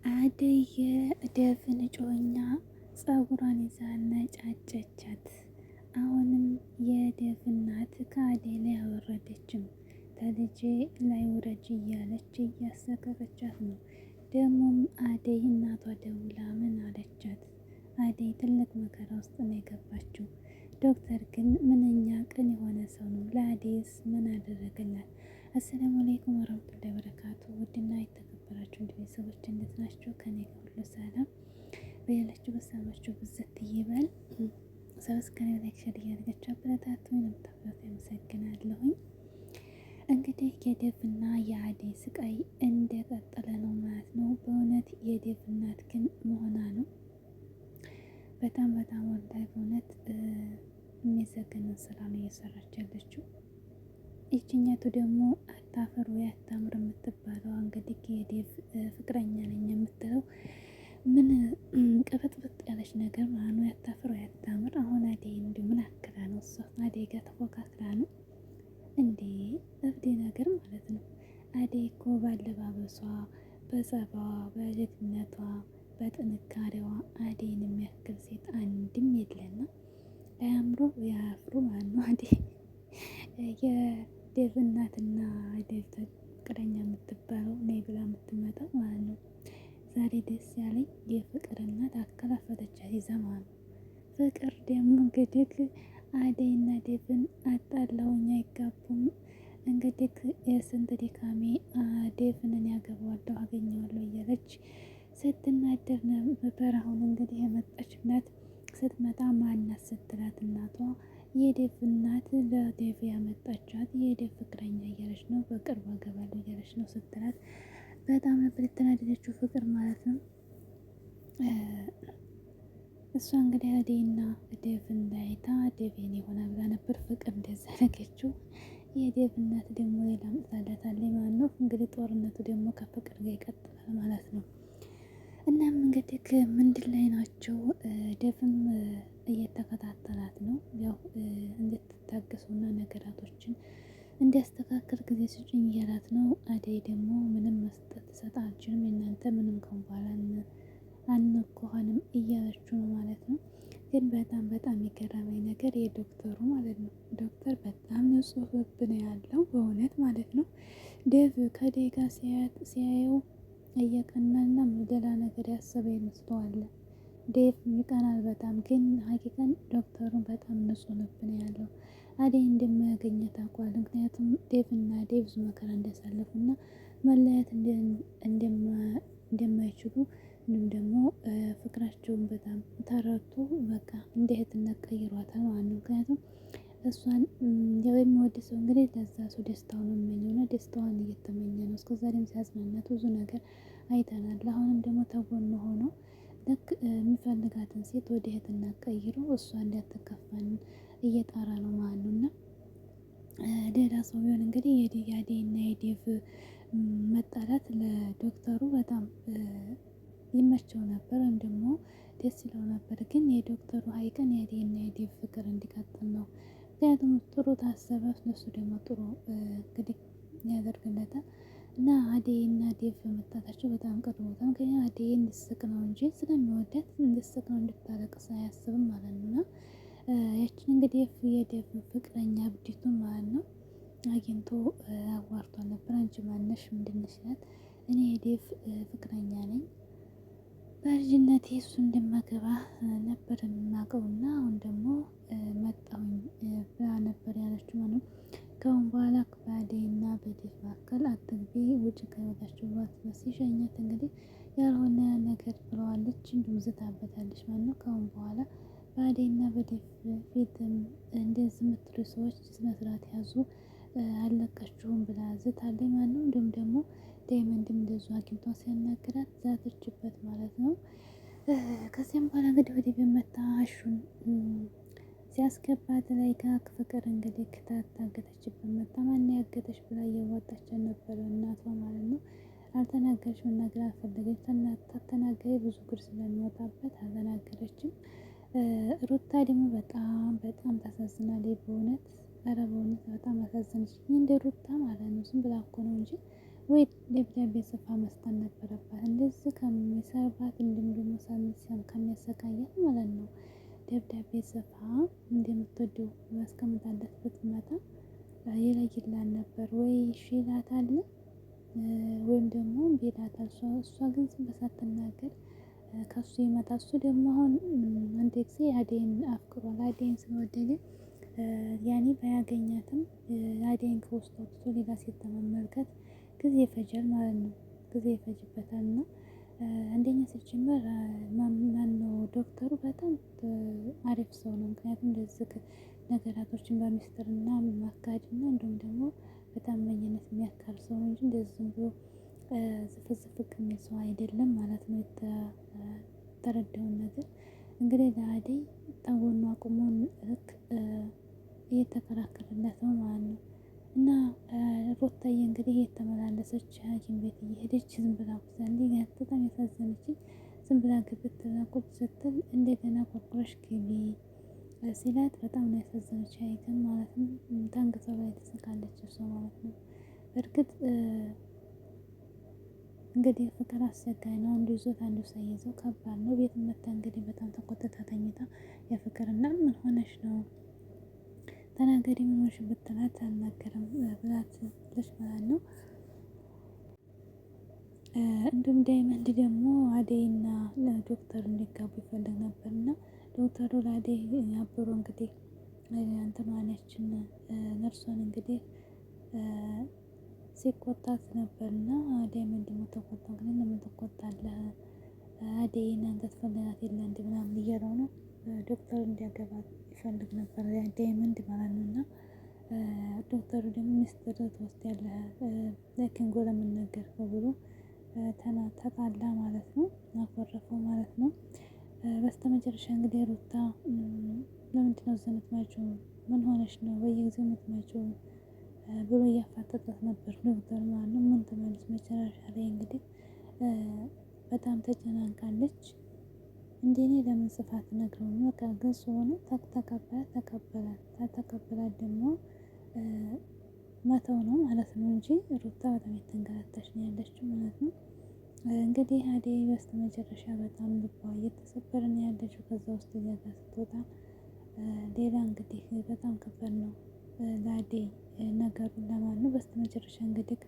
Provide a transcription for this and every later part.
አደይ የዴቭን እጮኛ ፀጉሯን ይዛ ነጫጨቻት። አሁንም የዴቭ እናት ከአደይ ላይ አልወረደችም። ከልጄ ላይ ውረጅ እያለች እያሰቀቀቻት ነው። ደግሞም አደይ እናቷ ደውላ ምን አለቻት? አደይ ትልቅ መከራ ውስጥ ነው የገባችው። ዶክተር ግን ምንኛ ቅን የሆነ ሰው ነው። ለአደይስ ምን አደረገላት? አሰላሙ አለይኩም ወራህመቱላሂ ወበረካቱ። ውድና የተከበራችሁ እንደ ቤተሰቦች እንዴት ናችሁ? ከኔ ጋር ሁሉ ሰላም። በያላችሁ በሰማችሁ ብዘት ይበል። ሰብስክራይብ፣ ላይክ፣ ሼር እያደረጋችሁ አበረታቱኝ። ለምታበረታቱ አመሰግናለሁኝ። እንግዲህ የዴቭና የአደይ ስቃይ እንደቀጠለ ነው ማለት ነው። በእውነት የዴቭ እናት ግን መሆኗ ነው በጣም ወላሂ በእውነት የሚዘገንን ስራ ነው እየሰራች ያለችው። ይችኛቱ ደግሞ አታፍር ወይ አታምር የምትባለው እንግዲህ የዴቭ ፍቅረኛ ነኝ የምትለው ምን ቅብጥብጥ ያለች ነገር ማለት ነው። ያታፍር ወይ አታምር። አሁን አደይ እንዲሁ ምን አክላ ነው እሷ አደይ ጋር ተፎካክራ ነው እንዴ? እብዴ ነገር ማለት ነው። አደይ እኮ ባለባበሷ፣ በጸባዋ፣ በጀግነቷ፣ በጥንካሬዋ አደይን የሚያክል ሴት አንድም የለና አያምሩ ያፍሩ ማለት ነው። አደይ የዴቭ እናትና ዴቭ ፍቅረኛ የምትባለው ነይ ብላ የምትመጣ ማለት ነው። ዛሬ ደስ ያለኝ የፍቅር እናት አከላፈተቻት ይዛ ማለት ነው። ፍቅር ደግሞ እንግዲህ አደይና ዴቭን አጣላውኝ አይጋቡም። እንግዲህ የስንት ድካሜ ዴቭንን ያገባዋለሁ አገኘዋለሁ እያለች ስትናደር ነበር። አሁን እንግዲህ የመጣችላት ስትመጣ ማናት ስትላት እናቷ የዴቭ እናት ለዴቭ ያመጣቻት የዴቭ ፍቅረኛ እያለች ነው፣ በቅርቡ አገባለሁ እያለች ነው ስትላት በጣም ነበር የተናደደችው ፍቅር ማለት ነው። እሷ እንግዲህ አደይና ዴቭ እንዳይታ ዴቭ የኔ ሆና ብላ ነበር ፍቅር እንደዛ ያደረገችው። የዴቭ እናት ደግሞ ሌላ አምጥታለታለች ማለት ነው። እንግዲህ ጦርነቱ ደግሞ ከፍቅር ጋር ይቀጥላል ማለት ነው። እናም እንግዲህ ምንድን ላይ ናቸው? ዴቭም እየተከታተላት ነው። ያው እንድትታገሱና ነገራቶችን እንዲያስተካክል ጊዜ ስጭኝ እያላት ነው። አደይ ደግሞ ምንም መስጠት ትሰጥ አልችልም፣ የእናንተ ምንም ከንባላ አንኮሆንም እያለችው ነው ማለት ነው። ግን በጣም የገረመኝ ነገር የዶክተሩ ማለት ነው። ዶክተር በጣም ንጹህ ልብ ነው ያለው በእውነት ማለት ነው። ዴቭ ከአደይ ጋር ሲያየው እየቀናና ሌላ ነገር ያሰበ ይመስለዋል። ዴቭ ይቀናል በጣም ግን ሀቂቀን ዶክተሩን በጣም ንጹህ ልብ ነው ያለው። አደይ እንደማያገኘት ታውቋል። ምክንያቱም ዴቭ እና ዴቭ ብዙ መከራ እንዳሳለፉና መለያየት እንደማይችሉ እንዲሁም ደግሞ ፍቅራቸውን በጣም ተረድቶ በቃ እንደ እህትነት ቀይሯታል ማለት ነው። ምክንያቱም እሷን የሚወድ ሰው እንግዲህ ለዛ ሰው ደስታውን የሚመኘውና ደስታዋን እየተመኘ ነው። እስከዛሬም ሲያጽናናት ብዙ ነገር አይተናል። አሁንም ደግሞ ተጎን ሆኖ ልክ የሚፈልጋትን ሴት ወደ እህትነት ቀይሮ እሷ እንዳትከፋን እየጣራ ነው ማለት ነው። እና ሌላ ሰው ቢሆን እንግዲህ የአደይና የዴቭ መጣላት ለዶክተሩ በጣም ይመቸው ነበር ወይም ደግሞ ደስ ይለው ነበር። ግን የዶክተሩ ሀይቅን የአደይና የዴቭ ፍቅር እንዲቀጥል ነው። ምክንያቱም ጥሩ ታሰበ እነሱ ደግሞ ጥሩ እንግዲህ ያደርግለታል። እና አደይና ዴቭ በመጣታቸው በጣም ቅር ቦታ። ምክንያቱም አደይ እንድትስቅ ነው እንጂ ስለሚወዳት እንድትስቅ ነው እንድታለቅስ አያስብም ማለት ነው። እና ያችን እንግዲህ የዴቭ ፍቅረኛ ብዲቱን ማለት ነው አግኝቶ አዋርቷል ነበር። አንቺ ማነሽ ምንድነሽ ናት? እኔ የዴቭ ፍቅረኛ ነኝ፣ በልጅነቴ እሱ እንደማገባ ነበር የምናውቀውና አሁን ደግሞ መጣሁኝ ብላ ነበር ያለችው ማለት ነው። ከአሁን በኋላ በአደይና በዴቭ መካከል አትግቢ፣ ውጭ ከቤታችሁ ሲሸኛት እንግዲህ ያልሆነ ነገር ብለዋለች፣ እንዲሁም ዝታበታለች ማለት ነው። ከአሁን በኋላ በአደይና በዴቭ ፊትም እንደዚህ የምትሉ ሰዎች ስነስርዓት ያዙ፣ አለቃችሁም ብላ ዝታለች ማለት ነው። እንዲሁም ደግሞ ዳይመንድም እንደዚሁ አግኝቷ ሲያናግራት ዛተችበት ማለት ነው። ከዚያም በኋላ እንግዲህ ወደ ቤት መታ አሹን ሲያስገባት ላይ ጋር ፍቅር እንግዲህ ታገተችበት መጣ። ማን ያገተች ብላ እያዋጣችን ነበረ እናቷ ማለት ነው። አልተናገረች፣ መናገር አልፈለገች። ተናገረ ብዙ ጉድ ስለሚወጣበት አልተናገረችም። ሩታ ደግሞ በጣም ታሳዝናለች በእውነት። ኧረ በእውነት በጣም አሳዘነች። እንደ ሩታ ማለት ነው። ዝም ብላ እኮ ነው እንጂ ወይ ደብዳቤ ጽፋ መስጠት ነበረባት። እንደዚህ ከሚሰርባት እንዲሁም ደግሞ ከሚያሰቃያት ማለት ነው። ደብዳቤ ጽፋ እንደምትወደው አስቀምጣለት ብትመጣ ይለይላት ነበር። ወይ እሺ ይላታል ወይም ደግሞ እምቢ ይላታል። እሷ ግን ዝም ብላ ሳትናገር ከሱ ይመጣል። እሱ ደግሞ አሁን አንድ ጊዜ አደይን አፍቅሯል። አደይን ስለወደደ ያኔ ባያገኛትም አደይን ከውስጥ አውጥቶ ሌላ ሴት ለመመልከት ጊዜ ይፈጃል ማለት ነው። ጊዜ ይፈጅበታል እና አንደኛ ሲጀመር ማነው ዶክተሩ በጣም አሪፍ ሰው ነው። ምክንያቱም እንደዚህ ነገራቶችን በሚስጥርና ማካሄድና እንዲሁም ደግሞ በታማኝነት የሚያካል ሰው ነው እንጂ እንደዚህ ዝም ብሎ ዝፍዝፍ የሚል ሰው አይደለም ማለት ነው። የተረዳውን ነገር እንግዲህ ለአደይ ከጎኗ አቁሞ ልክ እየተከራከረላት ነው ማለት ነው። እና ሩታዬ እንግዲህ እየተመላለሰች ሐኪም ቤት እየሄደች ዝም ብላ አንዴ በጣም ያሳዘነችኝ ዝም ብላ ግብት ብላ ቁጭ ስትል እንደገና ቆርቁረሽ ግቢ ሲላት በጣም ነው ያሳዘነች። አይተን ማለት ነው ታንገቷ ላይ ተሰቃለች እሷ ማለት ነው። በእርግጥ እንግዲህ ፍቅር አስቸጋሪ ነው። አንዱ ይዞት አንዱ ሳይዘው ከባድ ነው። ቤት መታ እንግዲህ በጣም ተቆጥታ ተኝታ የፍቅር እና ምን ሆነሽ ነው ተናገሪ ምን ሆነሽ ብትላት አልናገርም ብላት ልጅ ማለት ነው። እንዲሁም ዳይመንድ ደግሞ አደይና ዶክተር እንዲጋቡ ይፈልግ ነበር እና ዶክተሩ ለአደይ አብሮ እንግዲህ እንትኗን ያችን ነርሷን እንግዲህ ሲቆጣት ነበር እና ዳይመንድ ደግሞ ተቆጣ። ግን ለምን ትቆጣለህ? አደይን አንተ ትፈልጋት የለ እንደ ምናምን እያለው ነው። ዶክተሩ እንዲያገባት ይፈልግ ነበር ዳይመንድ ማለት ነው። እና ዶክተሩ ደግሞ ሚስጥር ትወስዳለህ ለኪንጎ ለምን ነገርከው ብሎ ተጣላ ማለት ነው። አኮረፈው ማለት ነው። በስተመጨረሻ እንግዲህ ሩታ ለምንድነው እዚህ የምትመጪው? ምን ሆነሽ ነው በየጊዜው የምትመጪው? ብሎ እያፋጠጣት ነበር ዶክተር ማለት ነው። ምን ትመልስ መጨረሻ ላይ እንግዲህ በጣም ተጨናንቃለች። እንደኔ ለምን ጽፋ አትነግረውም? በቃ ግልጽ ሆኖ ተቀበላት ደግሞ መተው ነው ማለት ነው እንጂ ሩታ በጣም የተንገላታች ነው ያለችው ማለት ነው። እንግዲህ አደይ በስተመጨረሻ በጣም ልቧ እየተሰበረ ነው ያለችው ከዛ ውስጥ እያዛ ስትወጣ ሌላ እንግዲህ በጣም ከባድ ነው ለአደይ ነገሩን ለማን ነው። በስተመጨረሻ እንግዲህ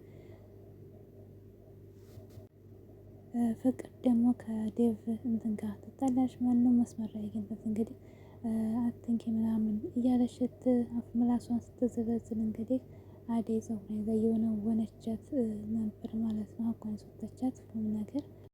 ፍቅር ደግሞ ከዴቭ እንትን ጋር ትጣላች ማለት ነው። መስመር ላይ አግኝቷት እንግዲህ አትንኪ ምናምን እያለች ምላሷን ስትዘለዝል እንግዲህ አደይ ፀጉሯን ይዛ እየወነወነቻት ነበር ማለት ነው። አኳን ሰጠቻት ሁሉ ነገር